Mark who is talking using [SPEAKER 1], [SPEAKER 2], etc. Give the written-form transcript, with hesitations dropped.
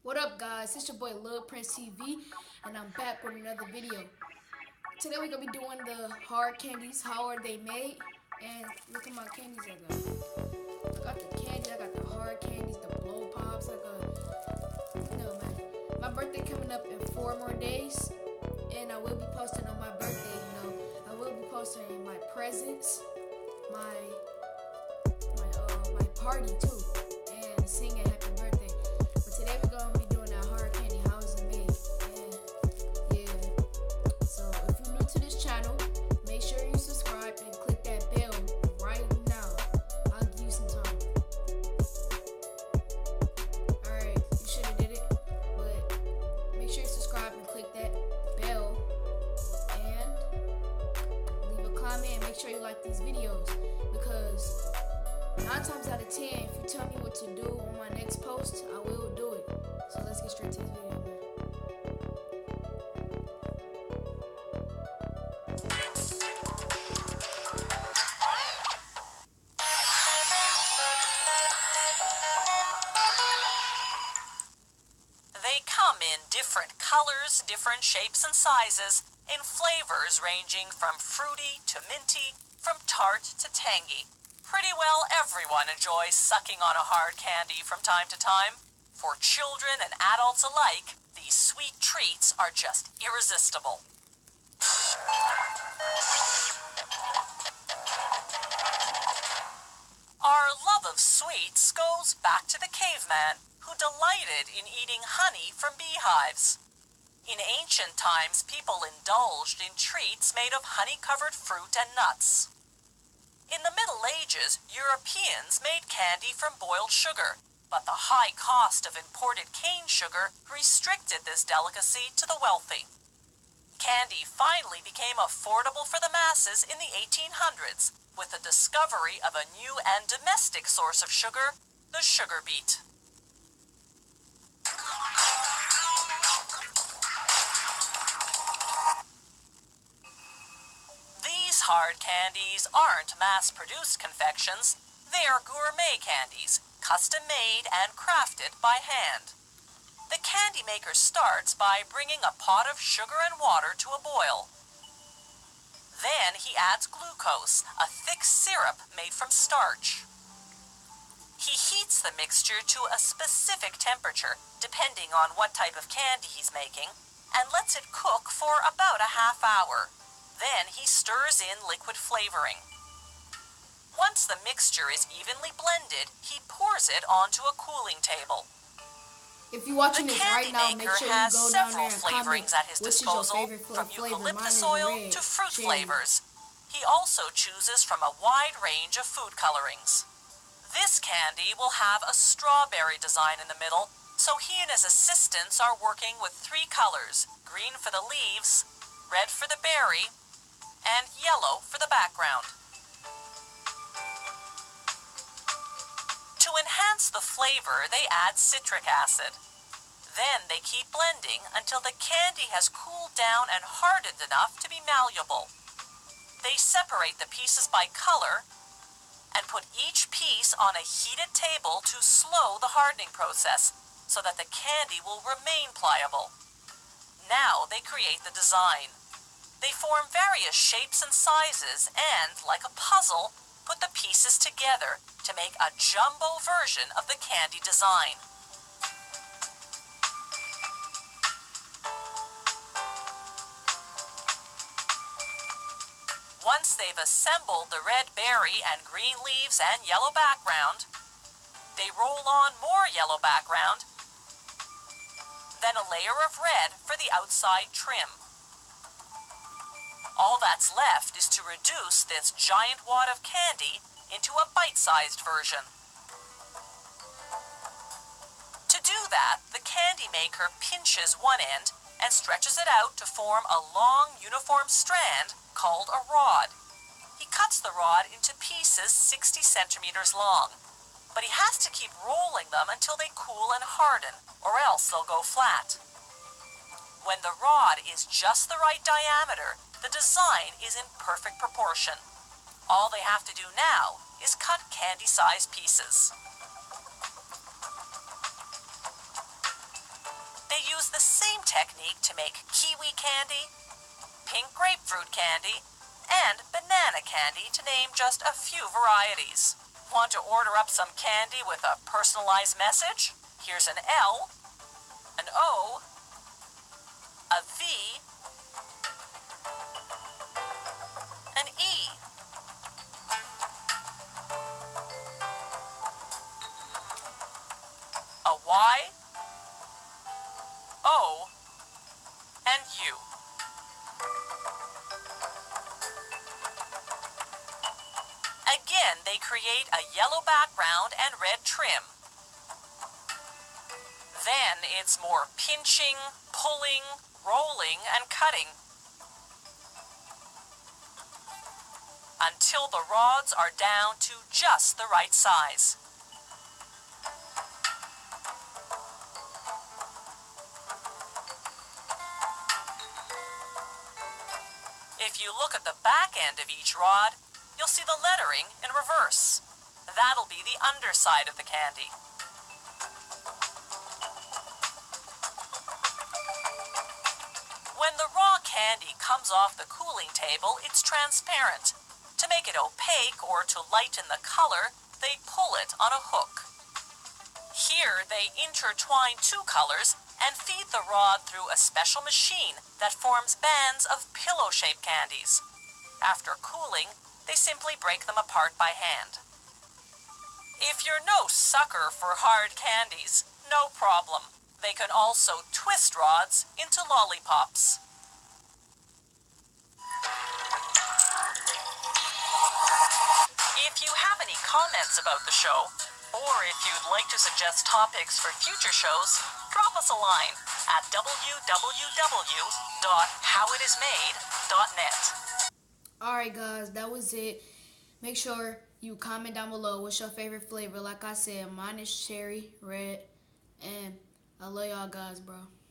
[SPEAKER 1] What up, guys? It's your boy Lil Prince TV, and I'm back with another video. Today we're gonna be doing the hard candies. How are they made? And look at my candies I got. I got the candy. I got the hard candies, the blow pops. I got, man. My birthday coming up in 4 more days, and I will be posting on my birthday. I will be posting my presents, my party too, and singing happy birthday. But today we're gonna be doing that hard candy. How is it made? And yeah. So if you're new to this channel, make sure you subscribe and click that bell right now. I'll give you some time. Alright, you should have did it, but make sure you subscribe and click that bell and leave a comment and make sure you like these videos, because 9 times out of 10, if you tell me what to do on my next post, I will do it. So let's get straight to this video, man.
[SPEAKER 2] They come in different colors, different shapes and sizes, in flavors ranging from fruity to minty, from tart to tangy. Pretty well everyone enjoys sucking on a hard candy from time to time. For children and adults alike, these sweet treats are just irresistible. Our love of sweets goes back to the caveman, who delighted in eating honey from beehives. In ancient times, people indulged in treats made of honey-covered fruit and nuts. In the Middle Ages, Europeans made candy from boiled sugar, but the high cost of imported cane sugar restricted this delicacy to the wealthy. Candy finally became affordable for the masses in the 1800s with the discovery of a new and domestic source of sugar, the sugar beet. These hard candies aren't mass-produced confections. They are gourmet candies, custom-made and crafted by hand. The candy maker starts by bringing a pot of sugar and water to a boil. Then he adds glucose, a thick syrup made from starch. He heats the mixture to a specific temperature, depending on what type of candy he's making, and lets it cook for about a half hour. Then he stirs in liquid flavoring. Once the mixture is evenly blended, he pours it onto a cooling table.
[SPEAKER 1] If you're watching
[SPEAKER 2] The
[SPEAKER 1] this
[SPEAKER 2] candy
[SPEAKER 1] right now, make
[SPEAKER 2] maker
[SPEAKER 1] sure you
[SPEAKER 2] has
[SPEAKER 1] go down
[SPEAKER 2] several
[SPEAKER 1] there and comment
[SPEAKER 2] flavorings at his
[SPEAKER 1] which is your
[SPEAKER 2] disposal,
[SPEAKER 1] favorite
[SPEAKER 2] from
[SPEAKER 1] flavor. Mine
[SPEAKER 2] eucalyptus
[SPEAKER 1] is
[SPEAKER 2] oil
[SPEAKER 1] red
[SPEAKER 2] to fruit
[SPEAKER 1] cherry.
[SPEAKER 2] flavors. He also chooses from a wide range of food colorings. This candy will have a strawberry design in the middle, so he and his assistants are working with 3 colors: green for the leaves, red for the berry, and yellow for the background. To enhance the flavor, they add citric acid. Then they keep blending until the candy has cooled down and hardened enough to be malleable. They separate the pieces by color and put each piece on a heated table to slow the hardening process so that the candy will remain pliable. Now they create the design. They form various shapes and sizes and, like a puzzle, put the pieces together to make a jumbo version of the candy design. Once they've assembled the red berry and green leaves and yellow background, they roll on more yellow background, then a layer of red for the outside trim. All that's left is to reduce this giant wad of candy into a bite-sized version. To do that, the candy maker pinches one end and stretches it out to form a long, uniform strand called a rod. He cuts the rod into pieces 60 centimeters long, but he has to keep rolling them until they cool and harden, or else they'll go flat. When the rod is just the right diameter, the design is in perfect proportion. All they have to do now is cut candy-sized pieces. use the same technique to make kiwi candy, pink grapefruit candy, and banana candy, to name just a few varieties. Want to order up some candy with a personalized message? Here's an L, an O, a V, an E. A Y, O, and U. Again, they create a yellow background and red trim. Then it's more pinching, pulling, rolling, and cutting until the rods are down to just the right size. If you look at the back end of each rod, you'll see the lettering in reverse. That'll be the underside of the candy. When the raw candy comes off the cooling table, it's transparent. To make it opaque or to lighten the color, they pull it on a hook. Here they intertwine two colors and feed the rod through a special machine that forms bands of pillow-shaped candies. After cooling, they simply break them apart by hand. If you're no sucker for hard candies, no problem. They can also twist rods into lollipops. If you have any comments about the show, or if you'd like to suggest topics for future shows, drop us a line at www.howitismade.net.
[SPEAKER 1] Alright guys, that was it. Make sure you comment down below what's your favorite flavor. Like I said, mine is cherry, red, and I love y'all guys, bro.